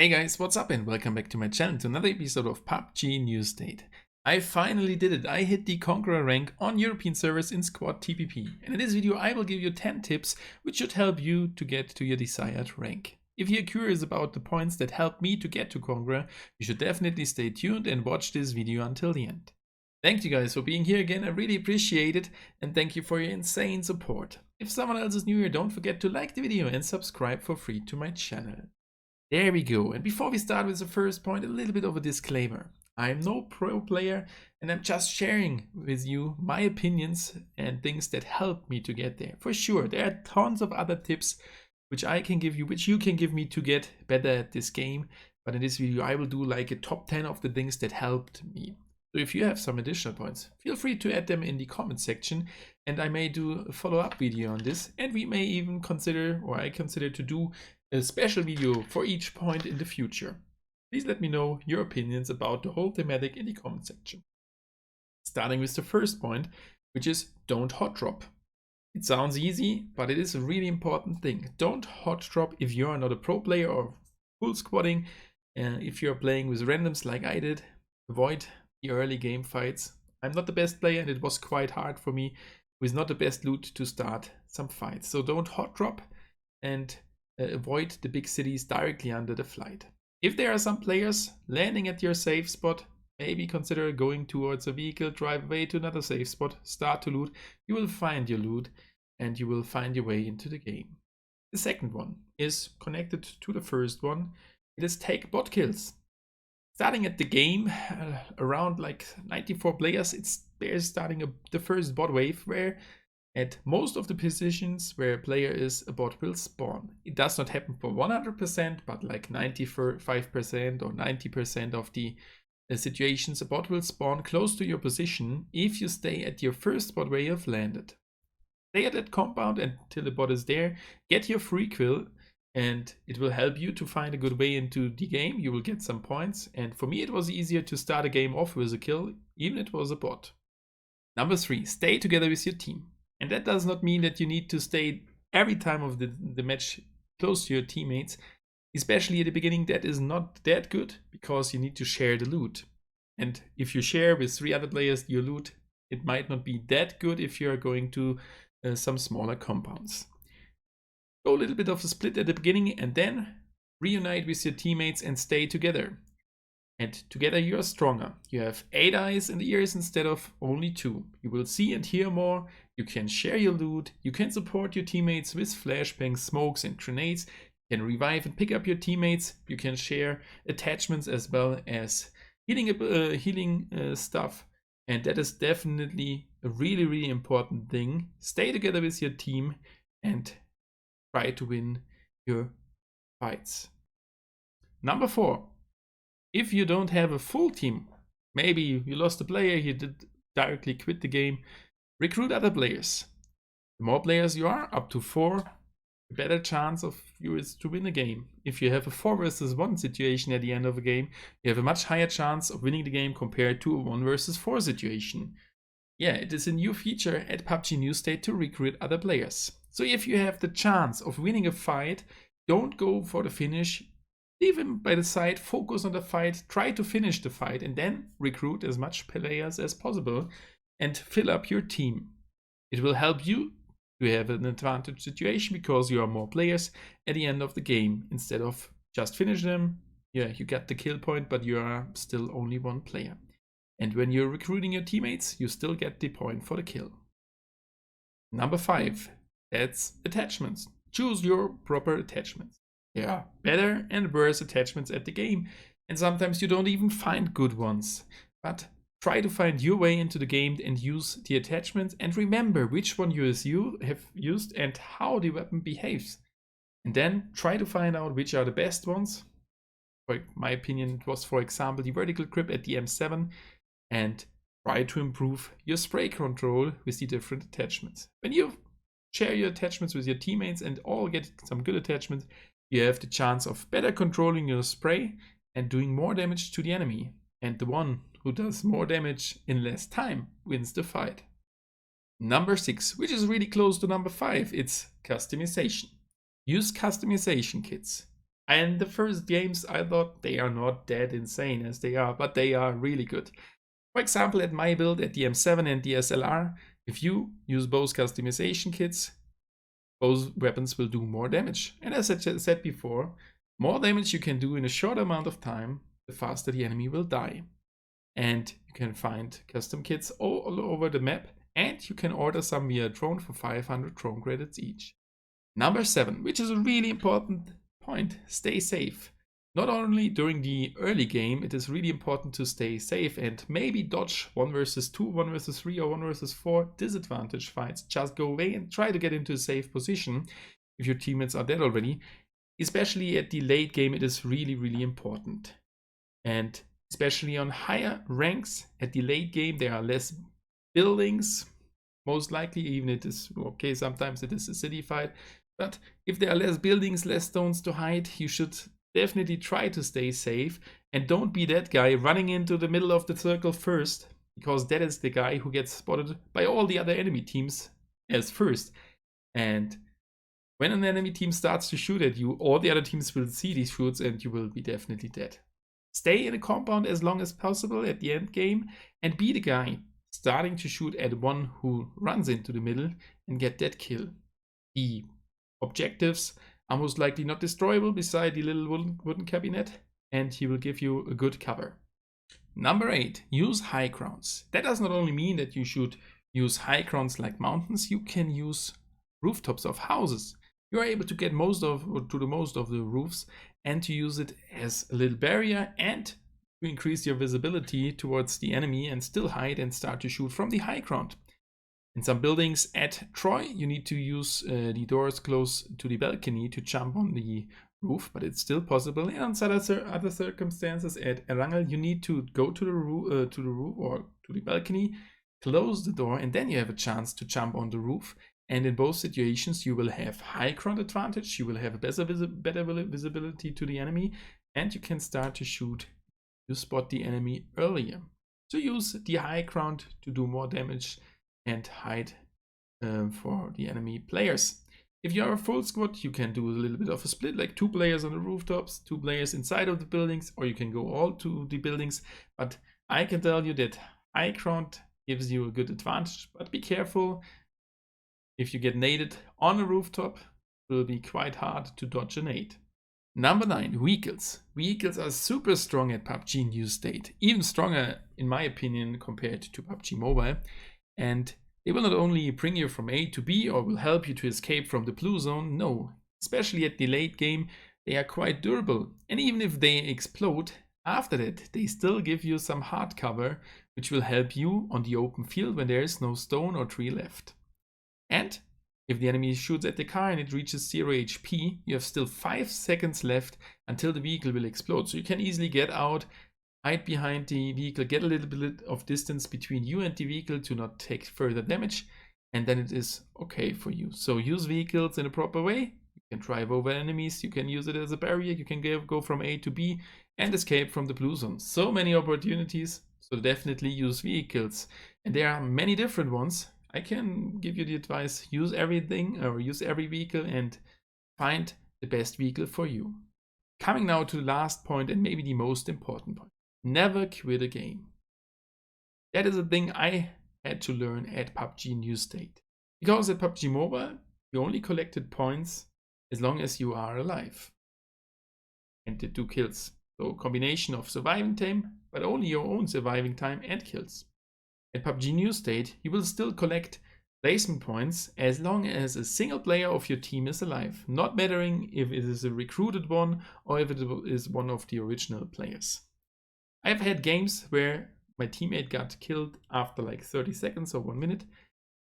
Hey guys, what's up and welcome back to my channel to another episode of PUBG News Date. I finally did it. I hit the Conqueror rank on European servers in Squad TPP. And in this video I will give you 10 tips which should help you to get to your desired rank. If you're curious about the points that helped me to get to Conqueror, you should definitely stay tuned and watch this video until the end. Thank you guys for being here again, I really appreciate it, and thank you for your insane support. If someone else is new here, don't forget to like the video and subscribe for free to my channel. There we go. And before we start with the first point, a little bit of a disclaimer. I'm no pro player and I'm just sharing with you my opinions and things that helped me to get there. For sure, there are tons of other tips which I can give you, which you can give me to get better at this game. But in this video, I will do like a top 10 of the things that helped me. So if you have some additional points, feel free to add them in the comment section and I may do a follow-up video on this. And we may even consider, or I consider to do a special video for each point in the future. Please let me know your opinions about the whole thematic in the comment section. Starting with the first point, which is don't hot drop. It sounds easy, but it is a really important thing. Don't hot drop if you are not a pro player or full squatting. If you're playing with randoms like I did, avoid the early game fights. I'm not the best player and it was quite hard for me with not the best loot to start some fights. So don't hot drop and avoid the big cities directly under the flight. If there are some players landing at your safe spot, maybe consider going towards a vehicle, drive away to another safe spot, start to loot. You will find your loot and you will find your way into the game. The second one is connected to the first one. It is take Botkills. Starting at the game, around like 94 players, there's starting the first bot wave where at most of the positions where a player is, a bot will spawn. It does not happen for 100%, but like 95% or 90% of the situations, a bot will spawn close to your position if you stay at your first spot where you have landed. Stay at that compound until the bot is there, get your free kill, and it will help you to find a good way into the game. You will get some points, and for me it was easier to start a game off with a kill, even if it was a bot. Number 3, stay together with your team. And that does not mean that you need to stay every time of the match close to your teammates. Especially at the beginning, that is not that good because you need to share the loot. And if you share with 3 other players your loot, it might not be that good if you are going to some smaller compounds. Go a little bit of a split at the beginning and then reunite with your teammates and stay together. And together you are stronger. You have 8 eyes and ears instead of only 2. You will see and hear more. You can share your loot. You can support your teammates with flashbangs, smokes and grenades. You can revive and pick up your teammates. You can share attachments as well as healing stuff. And that is definitely a really, really important thing. Stay together with your team and try to win your fights. Number 4. If you don't have a full team, maybe you lost a player, you did directly quit the game, recruit other players. The more players you are, up to 4, the better chance of you is to win a game. If you have a 4 versus 1 situation at the end of a game, you have a much higher chance of winning the game compared to a 1 versus 4 situation. Yeah, it is a new feature at PUBG News Date to recruit other players. So if you have the chance of winning a fight, don't go for the finish. Leave him by the side, focus on the fight, try to finish the fight, and then recruit as much players as possible and fill up your team. It will help you to have an advantage situation because you are more players at the end of the game. Instead of just finish them, yeah, you get the kill point, but you are still only 1 player. And when you're recruiting your teammates, you still get the point for the kill. Number 5, that's attachments. Choose your proper attachments. There are better and worse attachments at the game, and sometimes you don't even find good ones. But try to find your way into the game and use the attachments, and remember which one you have used and how the weapon behaves. And then try to find out which are the best ones. For my opinion, it was, for example, the vertical grip at the M7, and try to improve your spray control with the different attachments. When you share your attachments with your teammates and all get some good attachments, you have the chance of better controlling your spray and doing more damage to the enemy. And the one who does more damage in less time wins the fight. Number 6, which is really close to number 5, it's customization. Use customization kits. And the first games, I thought they are not that insane as they are, but they are really good. For example, at my build at the M7 and the SLR, if you use both customization kits, both weapons will do more damage. And as I said before, more damage you can do in a short amount of time, the faster the enemy will die. And you can find custom kits all over the map, and you can order some via drone for 500 drone credits each. Number 7, which is a really important point, stay safe. Not only during the early game, it is really important to stay safe and maybe dodge 1 versus 2, 1 versus 3 or 1 versus 4 disadvantage fights. Just go away and try to get into a safe position if your teammates are dead already. Especially at the late game, it is really, really important. And especially on higher ranks at the late game, there are less buildings, most likely, even it is, okay, sometimes it is a city fight. But if there are less buildings, less stones to hide, you should definitely try to stay safe. And don't be that guy running into the middle of the circle first, because that is the guy who gets spotted by all the other enemy teams as first. And when an enemy team starts to shoot at you, all the other teams will see these shoots and you will be definitely dead. Stay in a compound as long as possible at the end game and be the guy starting to shoot at one who runs into the middle and get that kill. The objectives are most likely not destroyable beside the little wooden cabinet, and he will give you a good cover. Number 8, use high grounds. That does not only mean that you should use high grounds like mountains, you can use rooftops of houses. You are able to get most of the roofs and to use it as a little barrier and to increase your visibility towards the enemy and still hide and start to shoot from the high ground. In some buildings at Troy, you need to use the doors close to the balcony to jump on the roof, but it's still possible. And on other circumstances at Erangel, you need to go to the roof or to the balcony, close the door, and then you have a chance to jump on the roof. And in both situations, you will have high ground advantage, you will have a better visibility to the enemy, and you can start to shoot. You spot the enemy earlier. So use the high ground to do more damage and hide for the enemy players. If you are a full squad, you can do a little bit of a split, like 2 players on the rooftops, 2 players inside of the buildings, or you can go all to the buildings. But I can tell you that high ground gives you a good advantage, but be careful. If you get naded on a rooftop, it will be quite hard to dodge a nade. Number 9, vehicles. Vehicles are super strong at PUBG New State, even stronger in my opinion compared to PUBG Mobile. And they will not only bring you from A to B or will help you to escape from the blue zone, no. Especially at the late game, they are quite durable. And even if they explode, after that, they still give you some hard cover, which will help you on the open field when there is no stone or tree left. And if the enemy shoots at the car and it reaches 0 HP, you have still 5 seconds left until the vehicle will explode. So you can easily get out, hide behind the vehicle, get a little bit of distance between you and the vehicle to not take further damage, and then it is okay for you. So use vehicles in a proper way. You can drive over enemies, you can use it as a barrier, you can go from A to B and escape from the blue zone. So many opportunities, so definitely use vehicles. And there are many different ones. I can give you the advice, use everything or use every vehicle and find the best vehicle for you. Coming now to the last point and maybe the most important point. Never quit a game. That is a thing I had to learn at PUBG New State. Because at PUBG Mobile, you only collected points as long as you are alive. And did 2 kills. So a combination of surviving time, but only your own surviving time and kills. At PUBG New State, you will still collect placement points as long as a single player of your team is alive. Not mattering if it is a recruited one or if it is one of the original players. I've had games where my teammate got killed after like 30 seconds or 1 minute,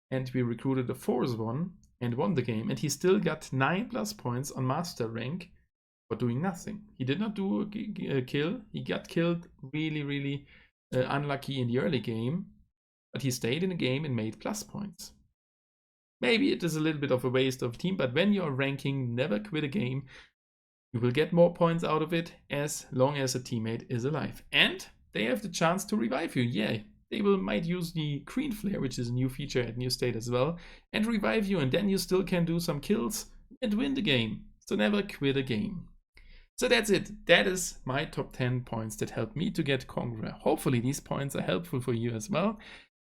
and we recruited a 4th and won the game, and he still got 9+ points on master rank for doing nothing. He did not do a kill. He got killed really unlucky in the early game, but he stayed in the game and made plus points. Maybe it is a little bit of a waste of team, but when you're ranking, never quit a game. You will get more points out of it as long as a teammate is alive. And they have the chance to revive you. Yeah, they might use the green flare, which is a new feature at New State as well, and revive you. And then you still can do some kills and win the game. So never quit a game. So that's it. That is my top 10 points that helped me to get Conqueror. Hopefully these points are helpful for you as well.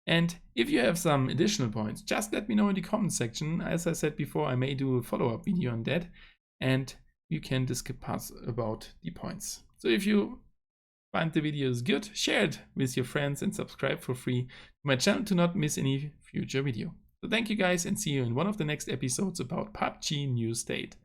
And if you have some additional points, just let me know in the comment section. As I said before, I may do a follow-up video on that, and you can discuss about the points. So if you find the videos good, share it with your friends and subscribe for free to my channel to not miss any future video. So thank you guys, and see you in one of the next episodes about PUBG New State.